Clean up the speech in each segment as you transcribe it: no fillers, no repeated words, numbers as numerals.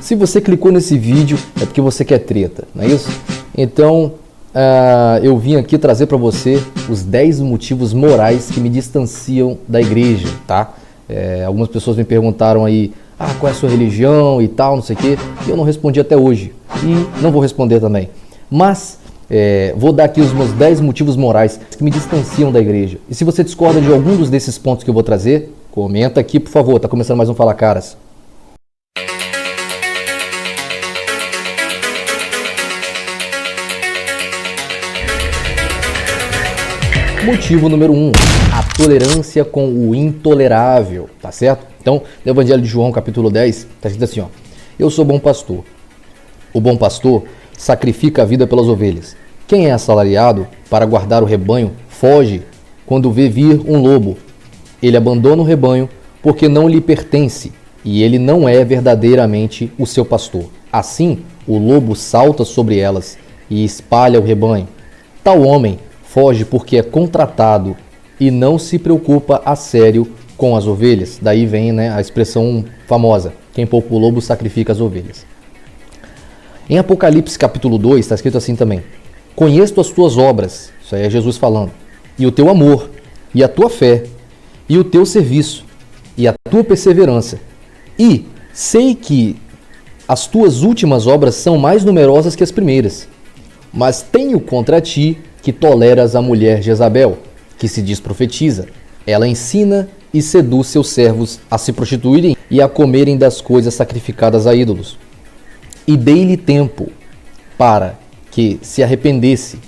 Se você clicou nesse vídeo, é porque você quer treta, não é isso? Então, eu vim aqui trazer para você os 10 motivos morais que me distanciam da igreja, tá? Algumas pessoas me perguntaram aí, qual é a sua religião e tal, não sei o quê. E eu não respondi até hoje. E não vou responder também. Mas vou dar aqui os meus 10 motivos morais que me distanciam da igreja. E se você discorda de algum desses pontos que eu vou trazer, comenta aqui, por favor. Tá começando mais um Fala Caras. Motivo número 1, a tolerância com o intolerável, tá certo? Então, no Evangelho de João, capítulo 10, tá escrito assim, ó: eu sou bom pastor. O bom pastor sacrifica a vida pelas ovelhas. Quem é assalariado para guardar o rebanho foge quando vê vir um lobo. Ele abandona o rebanho porque não lhe pertence e ele não é verdadeiramente o seu pastor. Assim, o lobo salta sobre elas e espalha o rebanho. Tal homem foge porque é contratado e não se preocupa a sério com as ovelhas. Daí vem, a expressão famosa: quem poupa o lobo sacrifica as ovelhas. Em Apocalipse capítulo 2 está escrito assim também: conheço as tuas obras, isso aí é Jesus falando, e o teu amor, e a tua fé, e o teu serviço, e a tua perseverança, e sei que as tuas últimas obras são mais numerosas que as primeiras, mas tenho contra ti que toleras a mulher Jezabel, que se diz profetiza. Ela ensina e seduz seus servos a se prostituírem e a comerem das coisas sacrificadas a ídolos. E dei-lhe tempo para que se arrependesse,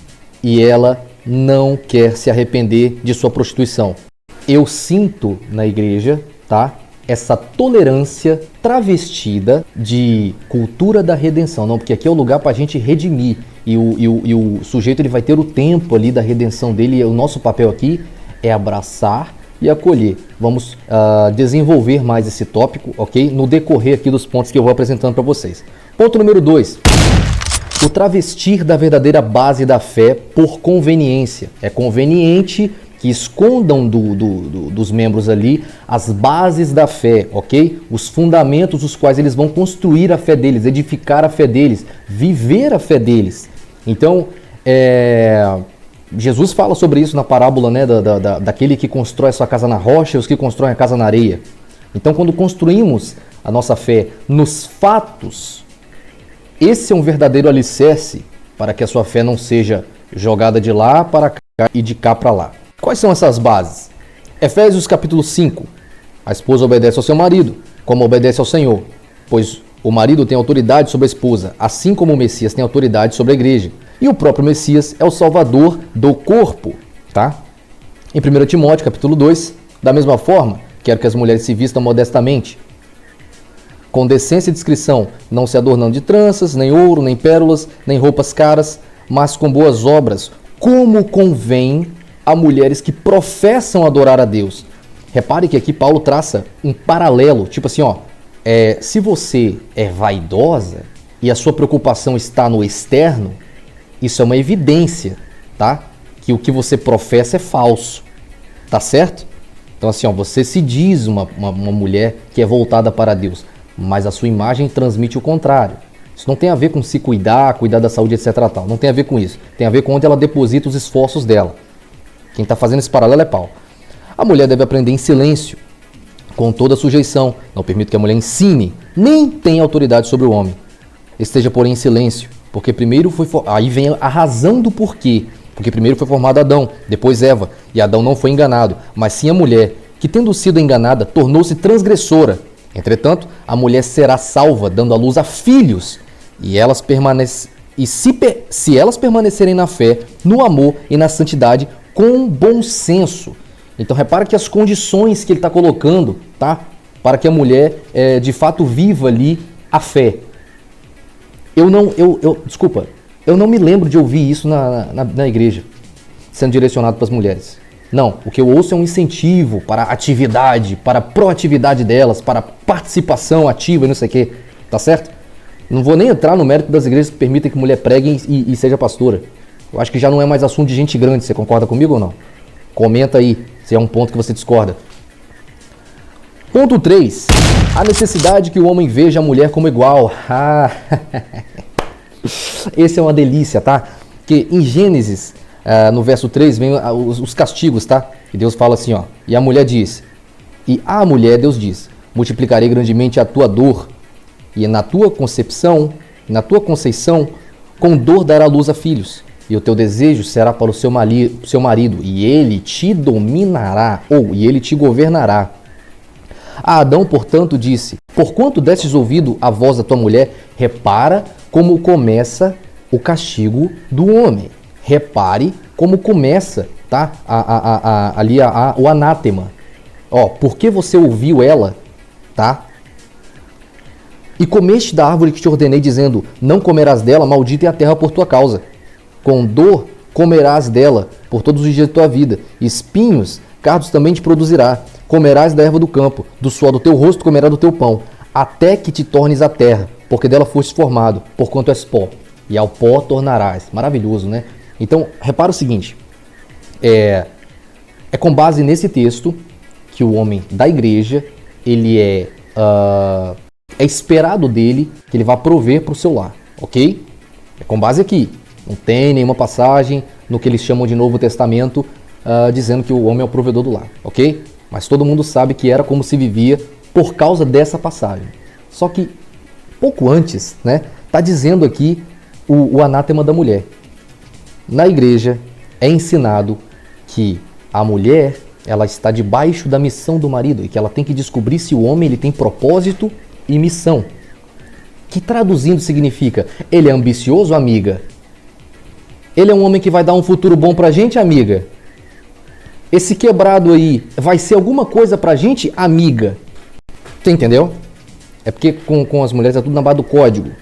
e ela não quer se arrepender de sua prostituição. Eu sinto na igreja, tá, essa tolerância travestida de cultura da redenção. Não, porque aqui é o lugar para a gente redimir. E o sujeito ele vai ter o tempo ali da redenção dele. E o nosso papel aqui é abraçar e acolher. Vamos desenvolver mais esse tópico, ok? No decorrer aqui dos pontos que eu vou apresentando para vocês. Ponto número 2. O travestir da verdadeira base da fé por conveniência. É conveniente que escondam dos membros ali as bases da fé, ok? Os fundamentos os quais eles vão construir a fé deles, edificar a fé deles, viver a fé deles. Então, Jesus fala sobre isso na parábola, daquele que constrói a sua casa na rocha e os que constroem a casa na areia. Então, quando construímos a nossa fé nos fatos, esse é um verdadeiro alicerce para que a sua fé não seja jogada de lá para cá e de cá para lá. Quais são essas bases? Efésios capítulo 5. A esposa obedece ao seu marido, como obedece ao Senhor, pois o marido tem autoridade sobre a esposa, assim como o Messias tem autoridade sobre a igreja. E o próprio Messias é o salvador do corpo, tá? Em 1 Timóteo capítulo 2, da mesma forma, quero que as mulheres se vistam modestamente, com decência e discrição, não se adornando de tranças, nem ouro, nem pérolas, nem roupas caras, mas com boas obras, como convém a mulheres que professam adorar a Deus. Repare que aqui Paulo traça um paralelo, tipo assim, se você é vaidosa e a sua preocupação está no externo, isso é uma evidência, tá? Que o que você professa é falso, tá certo? Então assim, você se diz uma mulher que é voltada para Deus, mas a sua imagem transmite o contrário. Isso não tem a ver com se cuidar da saúde, etc. Tal. Não tem a ver com isso. Tem a ver com onde ela deposita os esforços dela. Quem está fazendo esse paralelo é Paulo. A mulher deve aprender em silêncio, com toda sujeição. Não permite que a mulher ensine, nem tenha autoridade sobre o homem. Esteja, porém, em silêncio, porque primeiro foi... Aí vem a razão do porquê. Porque primeiro foi formado Adão, depois Eva, e Adão não foi enganado, mas sim a mulher, que tendo sido enganada, tornou-se transgressora. Entretanto, a mulher será salva, dando à luz a filhos, e elas se elas permanecerem na fé, no amor e na santidade, com bom senso. Então repara que as condições que ele está colocando, tá? Para que a mulher de fato viva ali a fé. Eu não me lembro de ouvir isso na igreja, sendo direcionado para as mulheres. Não, o que eu ouço é um incentivo para a atividade, para a proatividade delas, para a participação ativa e não sei o quê, tá certo? Não vou nem entrar no mérito das igrejas que permitem que mulher pregue e seja pastora. Eu acho que já não é mais assunto de gente grande, você concorda comigo ou não? Comenta aí se é um ponto que você discorda. Ponto 3. A necessidade que o homem veja a mulher como igual. Esse é uma delícia, tá? Que em Gênesis, no verso 3, vem os castigos, tá? E Deus fala assim, ó. E a mulher diz, e a mulher, Deus diz, multiplicarei grandemente a tua dor, e na tua conceição, com dor dará luz a filhos. E o teu desejo será para o seu marido, e ele te dominará, e ele te governará. A Adão, portanto, disse, porquanto destes ouvido à voz da tua mulher, repara como começa o castigo do homem. Repare como começa, tá? Ali o anátema. Ó, porque você ouviu ela, tá? E comeste da árvore que te ordenei, dizendo, não comerás dela, maldita é a terra por tua causa. Com dor comerás dela por todos os dias da tua vida. Espinhos, cardos também te produzirá. Comerás da erva do campo, do suor do teu rosto comerás do teu pão, até que te tornes a terra, porque dela foste formado, porquanto és pó, e ao pó tornarás. Maravilhoso, né? Então, repara o seguinte, é com base nesse texto que o homem da igreja, ele é esperado dele que ele vá prover para o seu lar, ok? É com base aqui, não tem nenhuma passagem no que eles chamam de Novo Testamento dizendo que o homem é o provedor do lar, ok? Mas todo mundo sabe que era como se vivia por causa dessa passagem. Só que, pouco antes, né, tá dizendo aqui o anátema da mulher. Na igreja é ensinado que a mulher, ela está debaixo da missão do marido e que ela tem que descobrir se o homem ele tem propósito e missão. Que traduzindo significa, ele é ambicioso, amiga? Ele é um homem que vai dar um futuro bom pra gente, amiga? Esse quebrado aí vai ser alguma coisa pra gente, amiga? Você entendeu? É porque com as mulheres é tudo na base do código.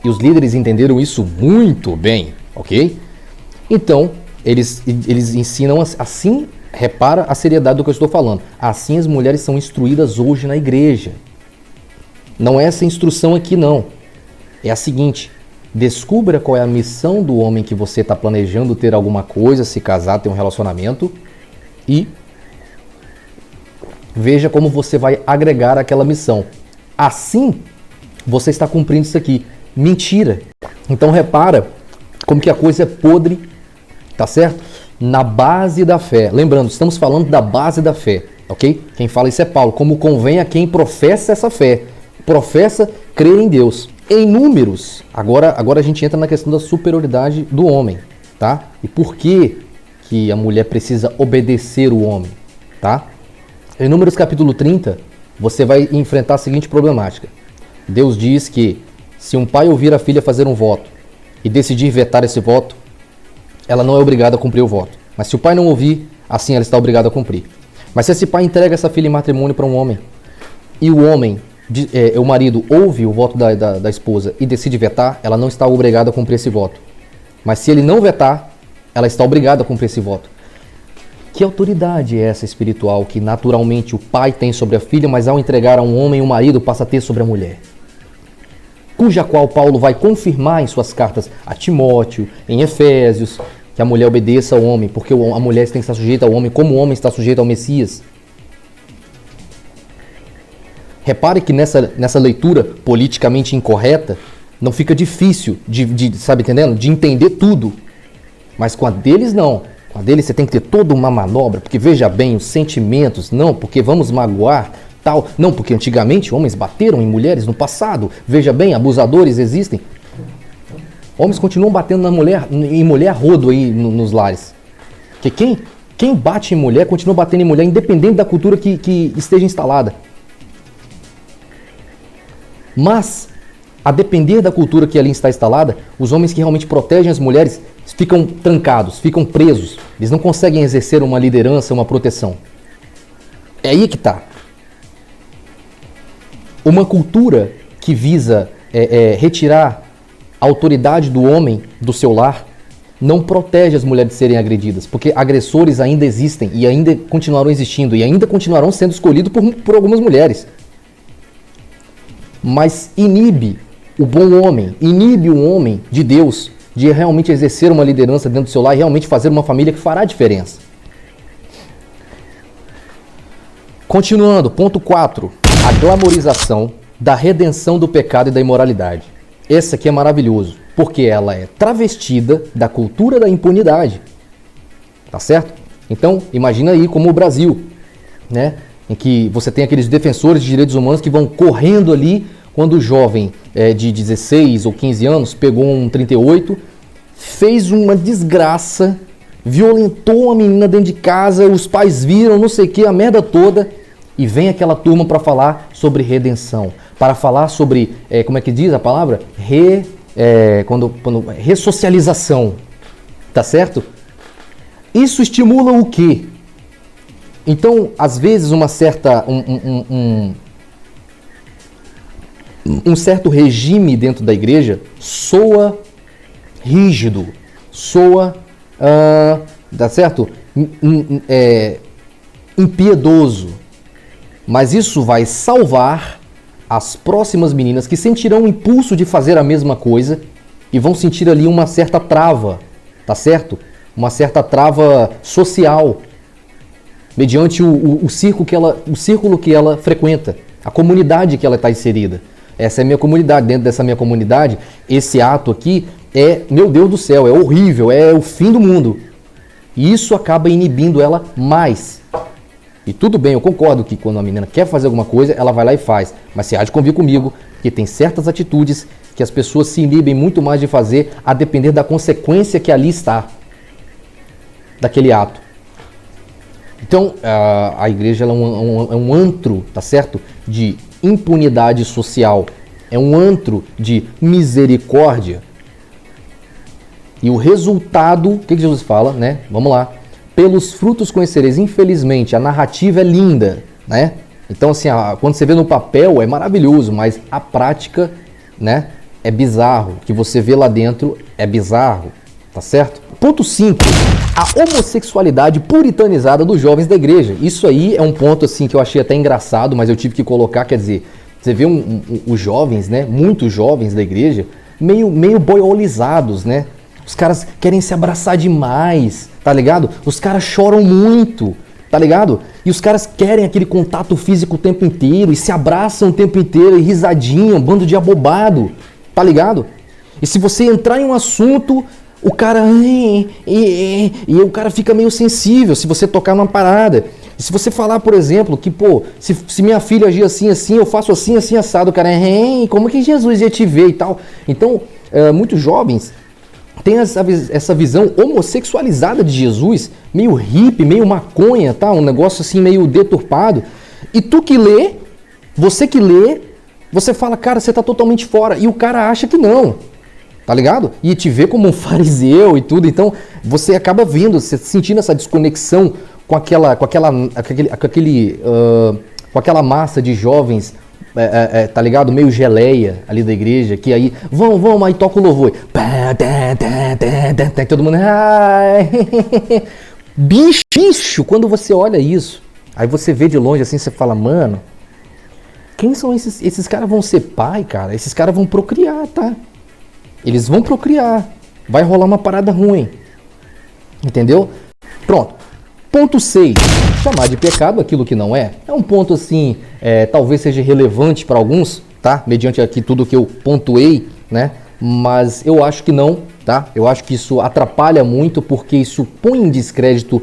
E os líderes entenderam isso muito bem, ok? Então, eles ensinam assim, repara a seriedade do que eu estou falando. Assim as mulheres são instruídas hoje na igreja. Não é essa instrução aqui, não. É a seguinte, descubra qual é a missão do homem que você está planejando ter alguma coisa, se casar, ter um relacionamento, e veja como você vai agregar aquela missão. Assim, você está cumprindo isso aqui. Mentira. Então repara como que a coisa é podre, tá certo? Na base da fé. Lembrando, estamos falando da base da fé, ok? Quem fala isso é Paulo, como convém a quem professa essa fé. Professa crer em Deus. Em Números, agora a gente entra na questão da superioridade do homem, tá? E por que a mulher precisa obedecer o homem, tá? Em Números capítulo 30, você vai enfrentar a seguinte problemática. Deus diz que se um pai ouvir a filha fazer um voto e decidir vetar esse voto, ela não é obrigada a cumprir o voto. Mas se o pai não ouvir, assim ela está obrigada a cumprir. Mas se esse pai entrega essa filha em matrimônio para um homem, e o homem, o marido, ouve o voto da esposa e decide vetar, ela não está obrigada a cumprir esse voto. Mas se ele não vetar, ela está obrigada a cumprir esse voto. Que autoridade é essa espiritual que naturalmente o pai tem sobre a filha, mas ao entregar a um homem, o marido passa a ter sobre a mulher? Cuja qual Paulo vai confirmar em suas cartas a Timóteo, em Efésios, que a mulher obedeça ao homem, porque a mulher tem que estar sujeita ao homem, como o homem está sujeito ao Messias. Repare que nessa leitura politicamente incorreta, não fica difícil sabe entendendo? De entender tudo. Mas com a deles não. Com a deles você tem que ter toda uma manobra, porque veja bem os sentimentos, não, porque vamos magoar, tal. Não, porque antigamente homens bateram em mulheres no passado. Veja bem, abusadores existem. Homens continuam batendo em mulher rodo aí nos lares. Porque quem bate em mulher continua batendo em mulher, independente da cultura que esteja instalada. Mas, a depender da cultura que ali está instalada, os homens que realmente protegem as mulheres ficam trancados, ficam presos. Eles não conseguem exercer uma liderança, uma proteção. É aí que está. Uma cultura que visa retirar a autoridade do homem do seu lar não protege as mulheres de serem agredidas, porque agressores ainda existem e ainda continuarão existindo e ainda continuarão sendo escolhidos por algumas mulheres. Mas inibe o bom homem, inibe o homem de Deus de realmente exercer uma liderança dentro do seu lar e realmente fazer uma família que fará diferença. Continuando, ponto 4. A glamorização da redenção do pecado e da imoralidade. Essa aqui é maravilhoso, porque ela é travestida da cultura da impunidade. Tá certo? Então, imagina aí como o Brasil, né? Em que você tem aqueles defensores de direitos humanos que vão correndo ali quando o jovem de 16 ou 15 anos pegou um 38, fez uma desgraça, violentou uma menina dentro de casa, os pais viram, não sei o que, a merda toda, e vem aquela turma para falar sobre redenção, para falar sobre, como é que diz a palavra? Ressocialização, tá certo? Isso estimula o quê? Então, às vezes, um certo regime dentro da igreja soa rígido, soa, tá certo? Impiedoso. Mas isso vai salvar as próximas meninas que sentirão o impulso de fazer a mesma coisa e vão sentir ali uma certa trava, tá certo? Uma certa trava social, mediante o círculo que ela frequenta, a comunidade que ela está inserida. Essa é a minha comunidade. Dentro dessa minha comunidade, esse ato aqui é, meu Deus do céu, é horrível, é o fim do mundo. E isso acaba inibindo ela mais. E tudo bem, eu concordo que quando a menina quer fazer alguma coisa, ela vai lá e faz. Mas você há de convir comigo que tem certas atitudes que as pessoas se inibem muito mais de fazer, a depender da consequência que ali está, daquele ato. Então, a igreja ela é um antro, tá certo? De impunidade social. É um antro de misericórdia. E o resultado, o que Jesus fala, né? Vamos lá. Pelos frutos conhecereis. Infelizmente, a narrativa é linda, né? Então, assim, quando você vê no papel é maravilhoso, mas a prática, né? É bizarro. O que você vê lá dentro é bizarro, tá certo? Ponto 5. A homossexualidade puritanizada dos jovens da igreja. Isso aí é um ponto assim que eu achei até engraçado, mas eu tive que colocar, quer dizer, você vê os jovens, né? Muitos jovens da igreja, meio boiolizados, né? Os caras querem se abraçar demais, tá ligado? Os caras choram muito, tá ligado? E os caras querem aquele contato físico o tempo inteiro e se abraçam o tempo inteiro e risadinho, um bando de abobado, tá ligado? E se você entrar em um assunto, o cara e o cara fica meio sensível se você tocar numa parada. E se você falar, por exemplo, que, pô, se minha filha agir assim, assim, eu faço assim, assim, assado, o cara como que Jesus ia te ver e tal. Então, muitos jovens têm essa visão homossexualizada de Jesus, meio hippie, meio maconha, tá? Um negócio assim meio deturpado. E tu que lê, você fala, cara, você tá totalmente fora. E o cara acha que não. Tá ligado? E te vê como um fariseu e tudo. Então, você acaba vendo, você sentindo essa desconexão com aquela massa de jovens, tá ligado? Meio geleia ali da igreja, que aí, vamos, aí toca o louvor. Todo mundo... Bicho, quando você olha isso, aí você vê de longe assim, você fala, mano, quem são esses? Esses caras vão ser pai, cara? Esses caras vão procriar, tá? Eles vão procriar. Vai rolar uma parada ruim. Entendeu? Pronto. Ponto 6. Chamar de pecado aquilo que não é. É um ponto assim, talvez seja relevante para alguns, tá? Mediante aqui tudo que eu pontuei, né? Mas eu acho que não, tá? Eu acho que isso atrapalha muito porque isso põe em descrédito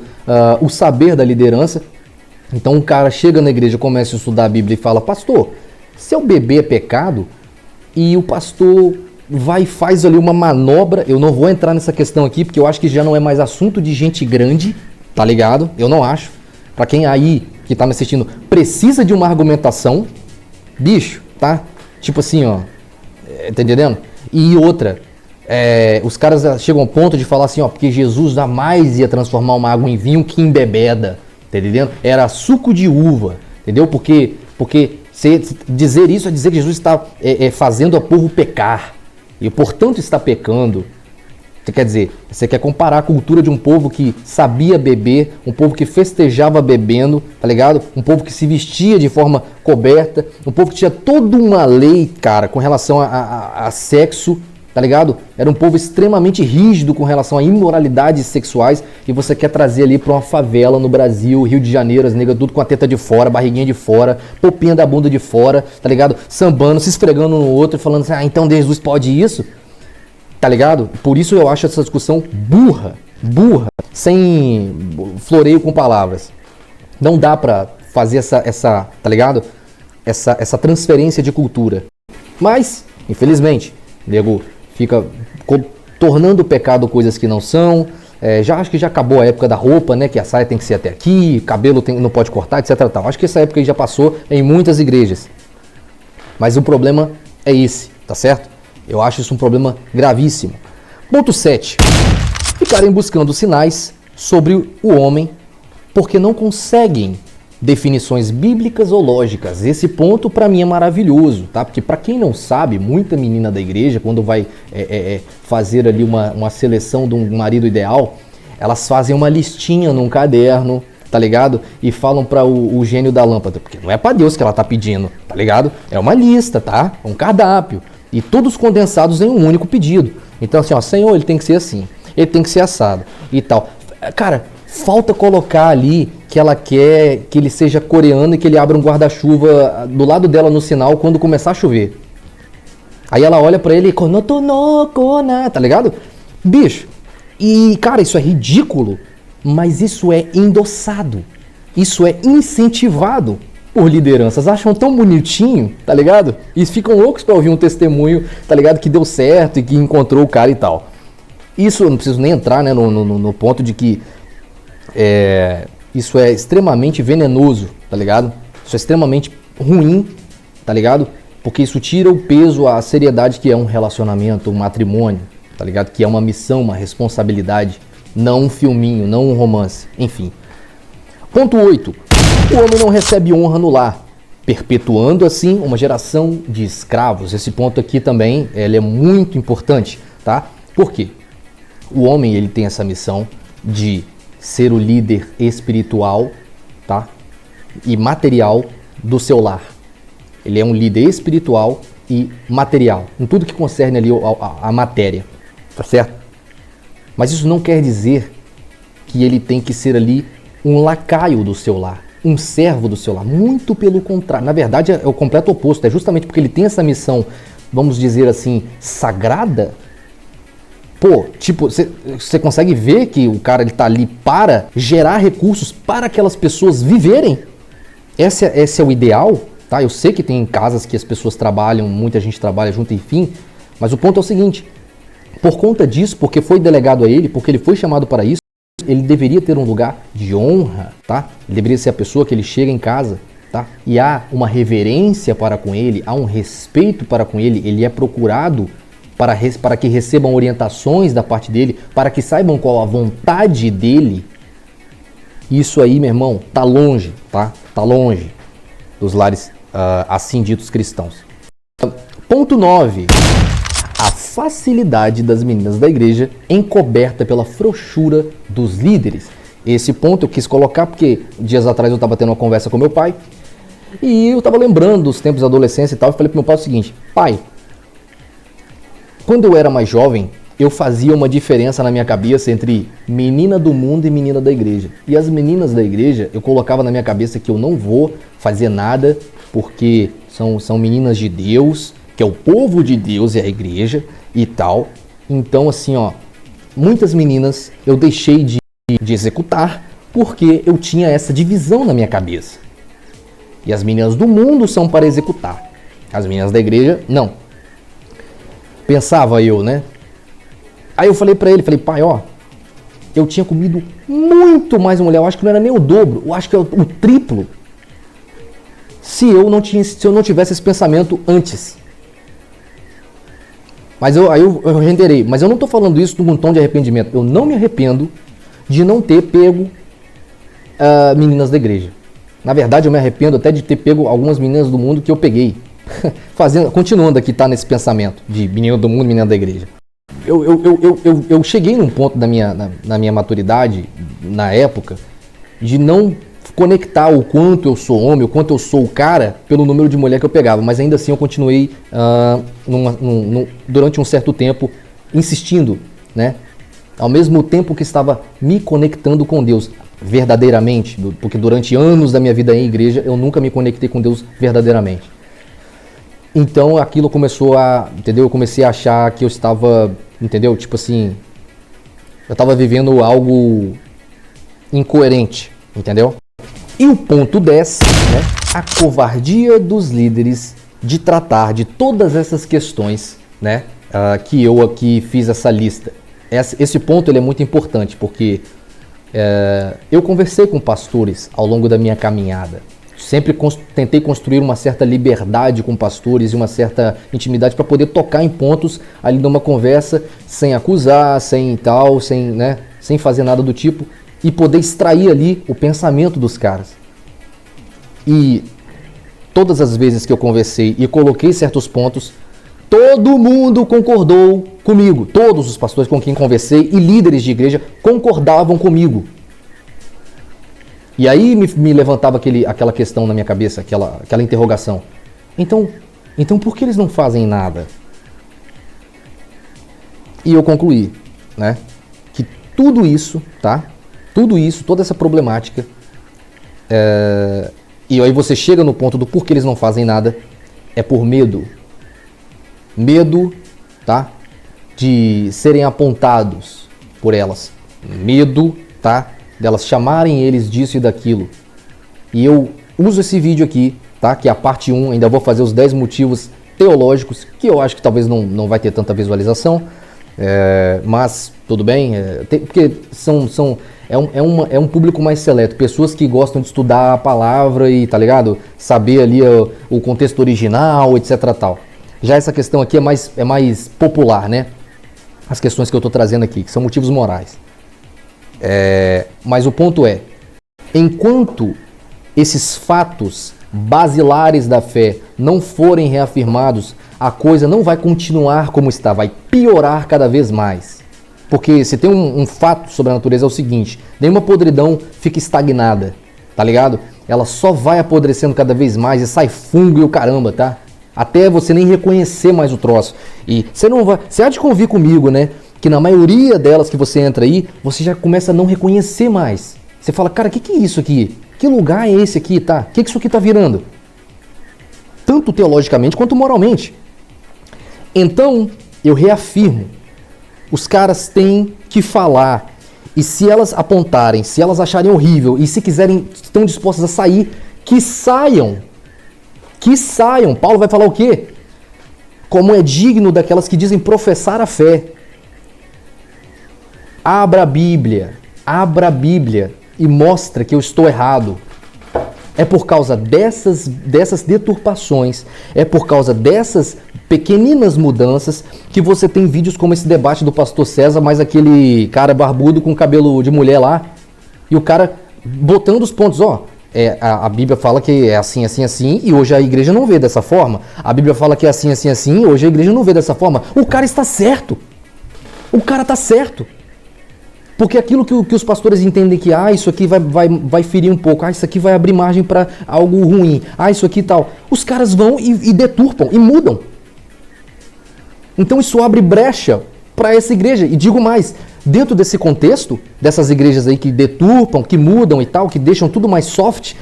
o saber da liderança. Então um cara chega na igreja, começa a estudar a Bíblia e fala, pastor, seu bebê é pecado? E o pastor vai e faz ali uma manobra. Eu não vou entrar nessa questão aqui, porque eu acho que já não é mais assunto de gente grande, tá ligado? Eu não acho. Pra quem aí que tá me assistindo precisa de uma argumentação, bicho, tá? Tipo assim, ó, tá entendendo? E outra, os caras chegam ao ponto de falar assim, ó, porque Jesus jamais ia transformar uma água em vinho que embebeda, tá entendendo? Era suco de uva, entendeu? Porque dizer isso é dizer que Jesus está fazendo o povo pecar. E, portanto, está pecando. Quer dizer, você quer comparar a cultura de um povo que sabia beber, um povo que festejava bebendo, tá ligado? Um povo que se vestia de forma coberta, um povo que tinha toda uma lei, cara, com relação a sexo, tá ligado? Era um povo extremamente rígido com relação a imoralidades sexuais e você quer trazer ali pra uma favela no Brasil, Rio de Janeiro, as negras tudo com a teta de fora, barriguinha de fora, popinha da bunda de fora, tá ligado? Sambando, se esfregando um no outro e falando assim, então Jesus pode isso? Tá ligado? Por isso eu acho essa discussão burra, sem floreio com palavras. Não dá pra fazer essa tá ligado? Essa transferência de cultura. Mas, infelizmente, nego fica tornando o pecado coisas que não são. Já acho que já acabou a época da roupa, né? Que a saia tem que ser até aqui, cabelo não pode cortar, etc. Tal. Acho que essa época aí já passou em muitas igrejas. Mas o problema é esse, tá certo? Eu acho isso um problema gravíssimo. Ponto 7. Ficarem buscando sinais sobre o homem porque não conseguem definições bíblicas ou lógicas. Esse ponto para mim é maravilhoso, tá? Porque para quem não sabe, muita menina da igreja, quando vai fazer ali uma seleção de um marido ideal, elas fazem uma listinha num caderno, tá ligado? E falam para o gênio da lâmpada, porque não é para Deus que ela tá pedindo, tá ligado? É uma lista, tá? Um cardápio. E todos condensados em um único pedido. Então assim, ó, Senhor, ele tem que ser assim, ele tem que ser assado e tal. Cara, falta colocar ali que ela quer que ele seja coreano e que ele abra um guarda-chuva do lado dela no sinal quando começar a chover. Aí ela olha pra ele e tá ligado? Bicho, e cara, isso é ridículo, mas isso é endossado, isso é incentivado por lideranças. Acham tão bonitinho, tá ligado? E ficam loucos pra ouvir um testemunho, tá ligado? Que deu certo e que encontrou o cara e tal. Isso eu não preciso nem entrar, né, no ponto de que isso é extremamente venenoso, tá ligado? Isso é extremamente ruim, tá ligado? Porque isso tira o peso, a seriedade que é um relacionamento, um matrimônio, tá ligado? Que é uma missão, uma responsabilidade, não um filminho, não um romance, enfim. Ponto 8. O homem não recebe honra no lar, perpetuando assim uma geração de escravos. Esse ponto aqui também ele é muito importante, tá? Por quê? O homem ele tem essa missão de ser o líder espiritual, tá? E material do seu lar. Ele é um líder espiritual e material, em tudo que concerne ali a matéria, tá certo? Mas isso não quer dizer que ele tem que ser ali um lacaio do seu lar, um servo do seu lar. Muito pelo contrário. Na verdade é o completo oposto. É justamente porque ele tem essa missão, vamos dizer assim, sagrada. Pô, tipo, você consegue ver que o cara ele tá ali para gerar recursos para aquelas pessoas viverem? Esse é o ideal, tá? Eu sei que tem casas que as pessoas trabalham, muita gente trabalha junto, enfim, mas o ponto é o seguinte, por conta disso, porque foi delegado a ele, porque ele foi chamado para isso, ele deveria ter um lugar de honra, tá? Ele deveria ser a pessoa que ele chega em casa, tá? E há uma reverência para com ele, há um respeito para com ele, ele é procurado para que recebam orientações da parte dele, para que saibam qual a vontade dele. Isso aí, meu irmão, tá longe, tá? Tá longe dos lares assim ditos cristãos. Ponto 9. A facilidade das meninas da igreja encoberta pela frouxura dos líderes. Esse ponto eu quis colocar porque dias atrás eu estava tendo uma conversa com meu pai e eu estava lembrando dos tempos da adolescência e tal. Eu falei pro meu pai o seguinte: pai, quando eu era mais jovem, eu fazia uma diferença na minha cabeça entre menina do mundo e menina da igreja. E as meninas da igreja, eu colocava na minha cabeça que eu não vou fazer nada porque são meninas de Deus, que é o povo de Deus e a igreja e tal. Então, assim, ó, muitas meninas eu deixei de executar porque eu tinha essa divisão na minha cabeça. E as meninas do mundo são para executar. As meninas da igreja, não. Pensava eu, né? Aí eu falei pra ele, pai, ó, eu tinha comido muito mais mulher, eu acho que não era nem o dobro, eu acho que é o triplo. Se eu não tivesse esse pensamento antes. Mas eu renderei. Mas eu não estou falando isso num tom de arrependimento. Eu não me arrependo de não ter pego meninas da igreja. Na verdade, eu me arrependo até de ter pego algumas meninas do mundo que eu peguei. Continuando aqui, tá nesse pensamento de menino do mundo, menina da igreja. Eu cheguei num ponto na minha maturidade, na época, de não conectar o quanto eu sou homem, o quanto eu sou o cara, pelo número de mulher que eu pegava. Mas ainda assim eu continuei durante um certo tempo insistindo, né? Ao mesmo tempo que estava me conectando com Deus verdadeiramente, porque durante anos da minha vida em igreja eu nunca me conectei com Deus verdadeiramente. Então aquilo começou a, entendeu? Eu comecei a achar que eu estava, entendeu? Tipo assim, eu estava vivendo algo incoerente, entendeu? E o ponto 10, né? A covardia dos líderes de tratar de todas essas questões, né? Que eu aqui fiz essa lista. Esse ponto ele é muito importante, porque eu conversei com pastores ao longo da minha caminhada. Sempre tentei construir uma certa liberdade com pastores e uma certa intimidade para poder tocar em pontos ali numa conversa, sem acusar, sem tal, sem fazer nada do tipo, e poder extrair ali o pensamento dos caras. E todas as vezes que eu conversei e coloquei certos pontos, todo mundo concordou comigo. Todos os pastores com quem conversei e líderes de igreja concordavam comigo. E aí me levantava aquela questão na minha cabeça, aquela interrogação. Então por que eles não fazem nada? E eu concluí, né, que tudo isso, tá? Tudo isso, toda essa problemática, e aí você chega no ponto do porquê eles não fazem nada, é por medo. Medo, tá? De serem apontados por elas. Medo, tá? Delas chamarem eles disso e daquilo. E eu uso esse vídeo aqui, tá? Que é a parte 1, ainda vou fazer os 10 motivos teológicos, que eu acho que talvez não vai ter tanta visualização, mas tudo bem, porque é um público mais seleto, pessoas que gostam de estudar a palavra e, tá ligado? Saber ali o contexto original, etc. tal. Já essa questão aqui é mais popular, né? As questões que eu estou trazendo aqui, que são motivos morais. Mas o ponto é, enquanto esses fatos basilares da fé não forem reafirmados, a coisa não vai continuar como está, vai piorar cada vez mais. Porque se tem um fato sobre a natureza é o seguinte, nenhuma podridão fica estagnada, tá ligado? Ela só vai apodrecendo cada vez mais e sai fungo e o caramba, tá? Até você nem reconhecer mais o troço. E você há de convir comigo, né? Que na maioria delas que você entra aí, você já começa a não reconhecer mais. Você fala, cara, o que é isso aqui? Que lugar é esse aqui, tá? O que isso aqui tá virando? Tanto teologicamente quanto moralmente. Então, eu reafirmo, os caras têm que falar. E se elas apontarem, se elas acharem horrível e se quiserem, estão dispostas a sair, que saiam. Que saiam. Paulo vai falar o quê? Como é digno daquelas que dizem professar a fé. Abra a Bíblia e mostra que eu estou errado. É por causa dessas deturpações, é por causa dessas pequeninas mudanças que você tem vídeos como esse debate do pastor César, mais aquele cara barbudo com cabelo de mulher lá, e o cara botando os pontos, a Bíblia fala que é assim, assim, assim, e hoje a igreja não vê dessa forma. A Bíblia fala que é assim, assim, assim, e hoje a igreja não vê dessa forma. O cara está certo. O cara está certo. Porque aquilo que os pastores entendem que isso aqui vai ferir um pouco, isso aqui vai abrir margem para algo ruim, isso aqui e tal. Os caras vão e deturpam e mudam. Então isso abre brecha para essa igreja. E digo mais, dentro desse contexto, dessas igrejas aí que deturpam, que mudam e tal, que deixam tudo mais soft,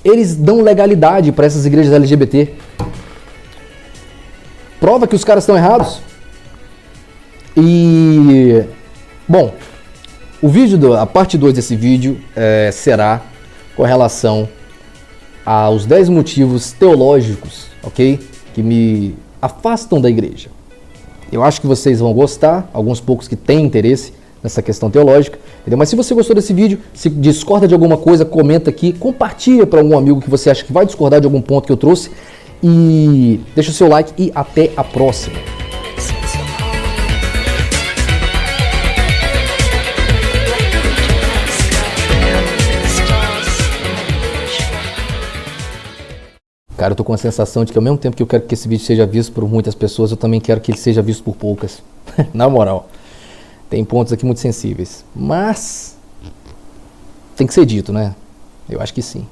eles dão legalidade para essas igrejas LGBT. Prova que os caras estão errados. E, bom, a parte 2 desse vídeo será com relação aos 10 motivos teológicos, ok? Que me afastam da igreja. Eu acho que vocês vão gostar, alguns poucos que têm interesse nessa questão teológica, entendeu? Mas se você gostou desse vídeo, se discorda de alguma coisa, comenta aqui, compartilha para algum amigo que você acha que vai discordar de algum ponto que eu trouxe e deixa o seu like e até a próxima. Cara, eu tô com a sensação de que ao mesmo tempo que eu quero que esse vídeo seja visto por muitas pessoas, eu também quero que ele seja visto por poucas. Na moral, tem pontos aqui muito sensíveis. Mas tem que ser dito, né? Eu acho que sim.